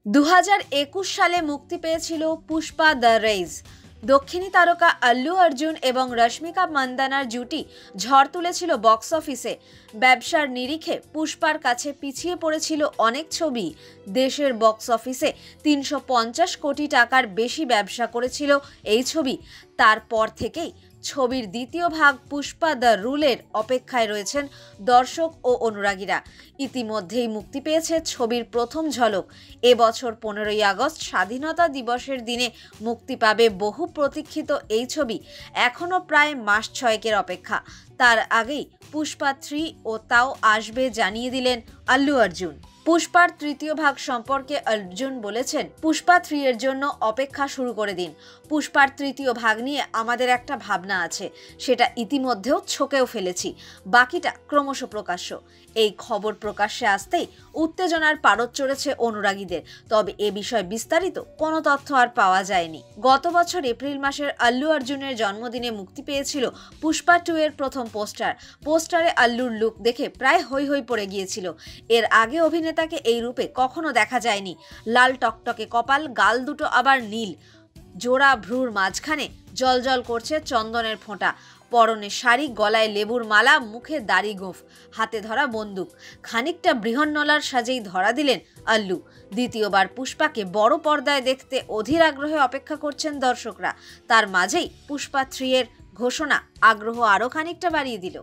2021 সালে মুক্তি পেয়েছিল পুষ্পা দ্য রেইজ। দক্ষিণী তারকা আল্লু অর্জুন এবং রশ্মিকা মান্দানার জুটি ঝড় তুলেছিল বক্স অফিসে। ব্যবসার নিরিখে পুষ্পার কাছে পিছিয়ে পড়েছিল অনেক ছবি। দেশের বক্স অফিসে 350 কোটি টাকার বেশি ব্যবসা করেছিল এই ছবি। তারপর থেকেই ছবির দ্বিতীয় ভাগ পুষ্পা দ্য রুলের অপেক্ষায় রয়েছেন দর্শক ও অনুরাগীরা। ইতিমধ্যেই মুক্তি পেয়েছে ছবির প্রথম ঝলক। এবছর 15ই আগস্ট স্বাধীনতা দিবসের দিনে মুক্তি পাবে বহু প্রতীক্ষিত এই ছবি। এখনও প্রায় মাস 6 অপেক্ষা। তার আগেই পুষ্পা 3 ও তাও আসবে জানিয়ে দিলেন আল্লু অর্জুন। পুষ্পার তৃতীয় ভাগ সম্পর্কে অর্জুন বলেছেন, পুষ্পা 3 এর জন্য অপেক্ষা শুরু করে দিন। পুষ্পার তৃতীয় ভাগ নিয়ে আমাদের একটা ভাবনা আছে, সেটা ইতিমধ্যেও ছকেও ফেলেছি। বাকিটা ক্রমশ প্রকাশ্য। এই খবর প্রকাশ্যে আসতেই উত্তেজনার পারদ চড়েছে অনুরাগীদের। তবে এ বিষয়ে বিস্তারিত কোনো তথ্য আর পাওয়া যায়নি। গত বছর এপ্রিল মাসের আল্লু অর্জুনের জন্মদিনে মুক্তি পেয়েছিল পুষ্পা 2 এর প্রথম পোস্টারে আল্লুর লুক দেখে প্রায় হৈ হৈ পড়ে গিয়েছিল। এর আগে অভিনেতাকে এই রূপে কখনো দেখা যায়নি। লাল টকটকে কপাল, গাল দুটো আবার নীল, জোড়া ভ্রুর মাঝখানে জলজল করছে চন্দনের ফোঁটা, পরনে শাড়ি, গলায় লেবুর মালা, মুখে দাড়ি গোঁফ, হাতে ধরা বন্দুক। খানিকটা বৃহন্নলার সাজেই ধরা দিলেন আল্লু। দ্বিতীয়বার পুষ্পাকে বড় পর্দায় দেখতে অধীর আগ্রহে অপেক্ষা করছেন দর্শকরা। তার মাঝেই পুষ্পা 3 এর ঘোষণা আগ্রহ আরও খানিকটা বাড়িয়ে দিল।